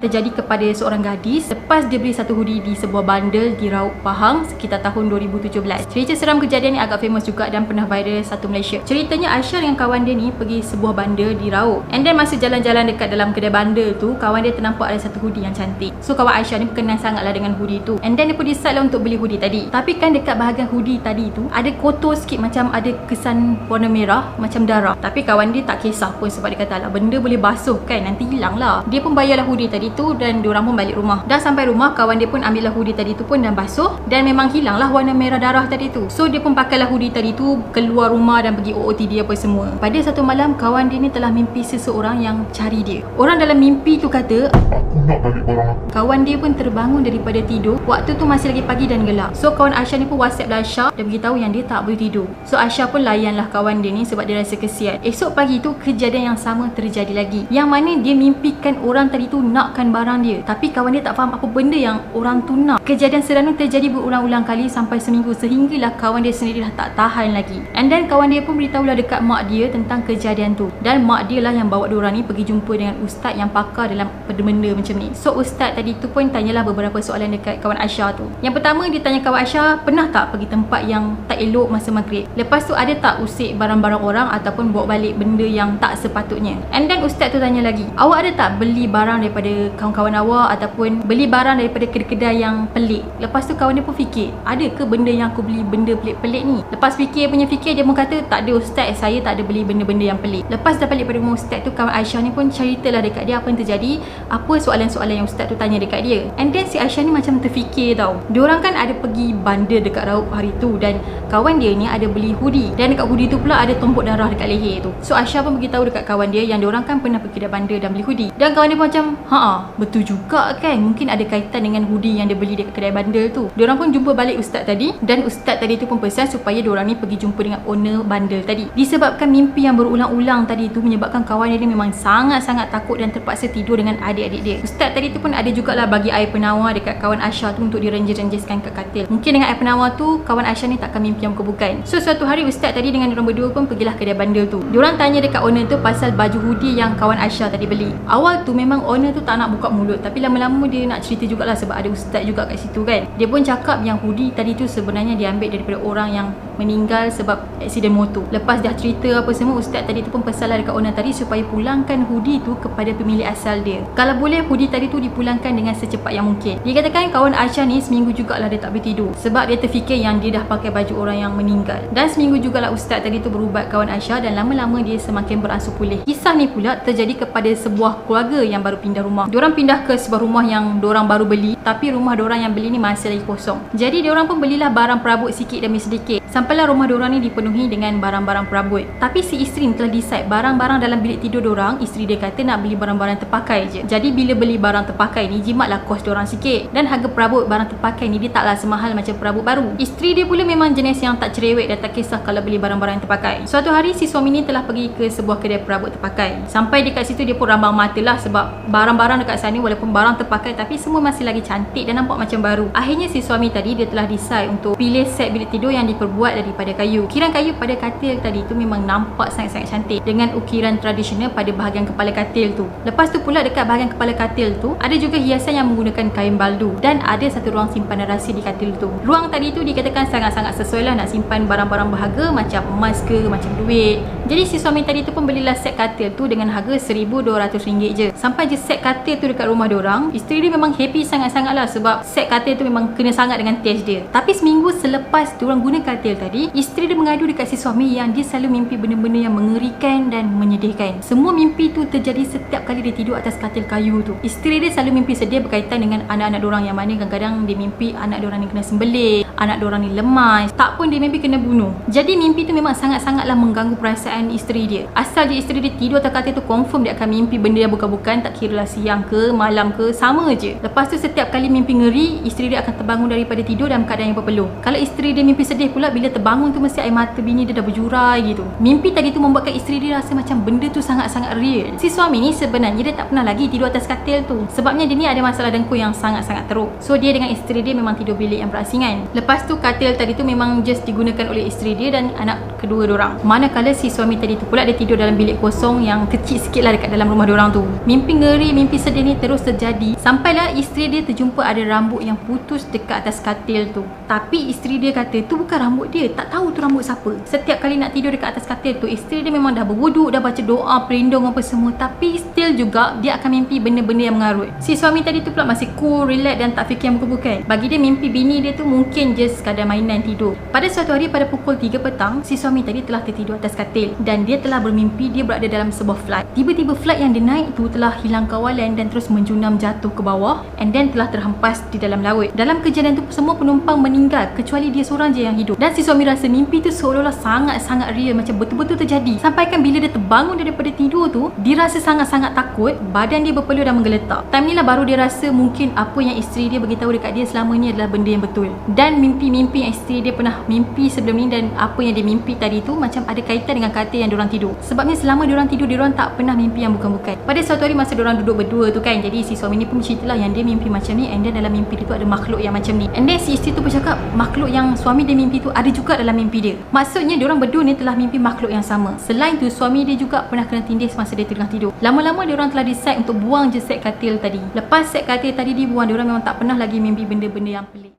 Terjadi kepada seorang gadis lepas dia beli satu hoodie di sebuah bandar di Raub, Pahang sekitar tahun 2017. Cerita seram kejadian ni agak famous juga dan pernah viral satu Malaysia. Ceritanya Aisyah dengan kawan dia ni pergi sebuah bandar di Raub. And then masa jalan-jalan dekat dalam kedai bandar tu, kawan dia ternampak ada satu hoodie yang cantik. So kawan Aisyah ni berkenan sangatlah dengan hoodie tu. And then dia pun decide lah untuk beli hoodie tadi. Tapi kan dekat bahagian hoodie tadi tu ada kotor sikit, macam ada kesan warna merah macam darah. Tapi kawan dia tak kisah pun sebab dia kata lah benda boleh basuh kan, nanti hilang lah. Dia pun bayarlah hoodie tadi tu dan diorang pun balik rumah. Dah sampai rumah, kawan dia pun ambil lah hoodie tadi tu pun dan basuh, dan memang hilang lah warna merah darah tadi tu. So dia pun pakailah hoodie tadi tu keluar rumah dan pergi OOTD apa semua. Pada satu malam, kawan dia ni telah mimpi seseorang yang cari dia. Orang dalam mimpi tu kata, "Aku nak balik barang aku." Kawan dia pun terbangun daripada tidur. Waktu tu masih lagi pagi dan gelap. So kawan Aisyah ni pun WhatsApp lah Aisyah dan beritahu yang dia tak boleh tidur. So Aisyah pun layan lah kawan dia ni sebab dia rasa kesian. Esok pagi tu kejadian yang sama terjadi lagi, yang mana dia mimpikan orang tadi tu nakkan barang dia, tapi kawan dia tak faham apa benda yang orang tu nak. Kejadian seram ni terjadi berulang-ulang kali sampai seminggu, sehinggalah kawan dia sendiri dah tak tahan lagi. And then kawan dia pun beritahulah dekat mak dia tentang kejadian tu, dan mak dia lah yang bawa diorang ni pergi jumpa dengan ustaz yang pakar dalam benda macam ni. So ustaz tadi tu pun tanyalah beberapa soalan dekat kawan Aisyah tu. Yang pertama, dia tanya kawan Aisyah pernah tak pergi tempat yang tak elok masa maghrib. Lepas tu ada tak usik barang-barang orang ataupun bawa balik benda yang tak sepatutnya. And then ustaz tu tanya lagi, awak ada tak beli barang daripada kawan-kawan awak ataupun beli barang daripada kedai-kedai yang pelik. Lepas tu kawan dia pun fikir, ada ke benda yang aku beli benda pelik-pelik ni? Lepas fikir, dia pun kata, tak ada ustaz, saya tak ada beli benda-benda yang pelik. Lepas dah balik pada rumah ustaz tu, kawan Aisyah ni pun ceritalah dekat dia apa yang terjadi, apa soalan-soalan yang ustaz tu tanya dekat dia. And then si Aisyah ni macam terfikir tau. Diorang kan ada pergi bandar dekat Raub hari tu, dan kawan dia ni ada beli hoodie, dan dekat hoodie tu pula ada tumpuk darah dekat leher tu. So Aisyah pun beritahu dekat kawan dia yang diorang kan pernah pergi kedai bandar dan beli hoodie. Dan kawan dia pun macam, betul juga kan, mungkin ada kaitan dengan hoodie yang dia beli dekat kedai bandar tu. Diorang pun jumpa balik ustaz tadi, dan ustaz tadi tu pun pesan supaya diorang ni pergi jumpa dengan owner bandar tadi. Disebabkan mimpi yang berulang-ulang tadi tu menyebabkan kawan dia ni memang sangat-sangat takut dan terpaksa tidur dengan adik-adik dia. Ustaz tadi tu pun ada jugalah bagi air penawar dekat kawan Aisyah tu untuk direnjes-renjeskan kat katil. Mungkin dengan air penawar tu kawan Aisyah ni takkan mimpi yang bukan-bukan. So suatu hari ustaz tadi dengan diorang berdua pun pergilah kedai bandar tu. Diorang tanya dekat owner tu pasal baju hoodie yang kawan Aisyah tadi beli. Awal tu memang owner tu tak nak buka mulut, tapi lama-lama dia nak cerita jugalah sebab ada ustaz juga kat situ kan. Dia pun cakap yang hoodie tadi tu sebenarnya diambil daripada orang yang meninggal sebab aksiden motor. Lepas dah cerita apa semua, ustaz tadi tu pun pesanlah dekat owner tadi supaya pulangkan hoodie tu kepada pemilik asal dia. Kalau boleh hoodie tadi tu dipulangkan dengan secepat yang mungkin. Dia katakan kawan Aisyah ni seminggu jugalah dia tak boleh tidur sebab dia terfikir yang dia dah pakai baju orang yang meninggal. Dan seminggu jugalah ustaz tadi tu berubat kawan Aisyah, dan lama-lama dia semakin beransur pulih. Kisah ni pula terjadi kepada sebuah keluarga yang baru pindah rumah. Diorang pindah ke sebuah rumah yang diorang baru beli, tapi rumah diorang yang beli ni masih lagi kosong. Jadi diorang pun belilah barang perabot sikit demi sedikit, sampailah rumah diorang ni dipenuhi dengan barang-barang perabot. Tapi si isteri ni telah decide barang-barang dalam bilik tidur diorang, isteri dia kata nak beli barang-barang terpakai je. Jadi bila beli barang terpakai ni, jimatlah kos diorang sikit, dan harga perabot barang terpakai ni dia taklah semahal macam perabot baru. Isteri dia pula memang jenis yang tak cerewet dan tak kisah kalau beli barang-barang yang terpakai. Suatu hari si suami ni telah pergi ke sebuah kedai perabot terpakai. Sampai dekat situ dia pun rambang mata lah sebab barang-barang dekat sana walaupun barang terpakai tapi semua masih lagi cantik dan nampak macam baru. Akhirnya si suami tadi dia telah decide untuk pilih set bilik tidur yang diperbuat daripada kayu. Ukiran kayu pada katil tadi tu memang nampak sangat-sangat cantik dengan ukiran tradisional pada bahagian kepala katil tu. Lepas tu pula dekat bahagian kepala katil tu ada juga hiasan yang menggunakan kain baldu, dan ada satu ruang simpanan rahsia di katil tu. Ruang tadi tu dikatakan sangat-sangat sesuai lah nak simpan barang-barang berharga macam emas ke, macam duit. Jadi si suami tadi tu pun belilah set katil tu dengan harga RM1,200 je. Sampai je set katil tu dekat rumah diorang, isteri dia memang happy sangat-sangat lah sebab set katil tu memang kena sangat dengan taste dia. Tapi seminggu selepas diorang guna katil tadi, isteri dia mengadu dekat si suami yang dia selalu mimpi benda-benda yang mengerikan dan menyedihkan. Semua mimpi tu terjadi setiap kali dia tidur atas katil kayu tu. Isteri dia selalu mimpi sedih berkaitan dengan anak-anak diorang, yang mana kadang-kadang dia mimpi anak diorang ni kena sembelih, anak diorang ni lemas, tak pun dia mimpi kena bunuh. Jadi mimpi tu memang sangat-sangatlah mengganggu perasaan isteri dia. Asal je isteri dia tidur atas katil tu, confirm dia akan mimpi benda yang bukan-bukan, tak kira lah siang ke malam ke, sama je. Lepas tu setiap kali mimpi ngeri, isteri dia akan terbangun daripada tidur dalam keadaan yang berpeluh. Kalau isteri dia mimpi sedih pula, bila terbangun tu mesti air mata bini dia dah berjurai gitu. Mimpi tadi tu membuatkan isteri dia rasa macam benda tu sangat-sangat real. Si suami ni sebenarnya dia tak pernah lagi tidur atas katil tu sebabnya dia ni ada masalah dengkur yang sangat-sangat teruk. So dia dengan isteri dia memang tidur bilik yang berasingan. Lepas Lepas tu katil tadi tu memang just digunakan oleh isteri dia dan anak kedua diorang. Manakala si suami tadi tu pula dia tidur dalam bilik kosong yang kecil sikit lah dekat dalam rumah diorang tu. Mimpi ngeri, mimpi sedih ni terus terjadi sampailah isteri dia terjumpa ada rambut yang putus dekat atas katil tu. Tapi isteri dia kata tu bukan rambut dia, tak tahu tu rambut siapa. Setiap kali nak tidur dekat atas katil tu, isteri dia memang dah berwuduk, dah baca doa, pelindung apa semua, tapi still juga dia akan mimpi benda-benda yang mengarut. Si suami tadi tu pula masih cool, relax dan tak fikir yang bukan-bukan. Bagi dia mimpi bini dia tu mungkin just sekadar mainan tidur. Pada suatu hari pada pukul 3 petang, si suami tadi telah tertidur atas katil dan dia telah bermimpi dia berada dalam sebuah flight. Tiba-tiba flight yang dia naik tu telah hilang kawalan dan terus menjunam jatuh ke bawah and then telah terhempas di dalam laut. Dalam kejadian tu semua penumpang meninggal kecuali dia seorang je yang hidup. Dan si suami rasa mimpi tu seolah-olah sangat-sangat real, macam betul-betul terjadi. Sampaikan bila dia terbangun daripada tidur tu, dia rasa sangat-sangat takut, badan dia berpeluh dan menggeletar. Time ni lah baru dia rasa mungkin apa yang isteri dia beritahu dekat dia selama ni adalah benda yang betul. Dan mimpi-mimpi yang isteri dia pernah mimpi sebelum ni dan apa yang dia mimpi tadi tu macam ada kaitan dengan katil yang diorang tidur. Sebabnya selama diorang tidur, diorang tak pernah mimpi yang bukan-bukan. Pada suatu hari masa diorang duduk berdua tu kan, jadi si suami ni pun ceritalah yang dia mimpi macam ni and then dalam mimpi dia tu ada makhluk yang macam ni. And then si isteri tu bercakap makhluk yang suami dia mimpi tu ada juga dalam mimpi dia. Maksudnya diorang berdua ni telah mimpi makhluk yang sama. Selain tu suami dia juga pernah kena tindih semasa dia tengah tidur. Lama-lama diorang telah decide untuk buang je set katil tadi. Lepas set katil tadi dibuang, diorang memang tak pernah lagi mimpi benda-benda yang pelik.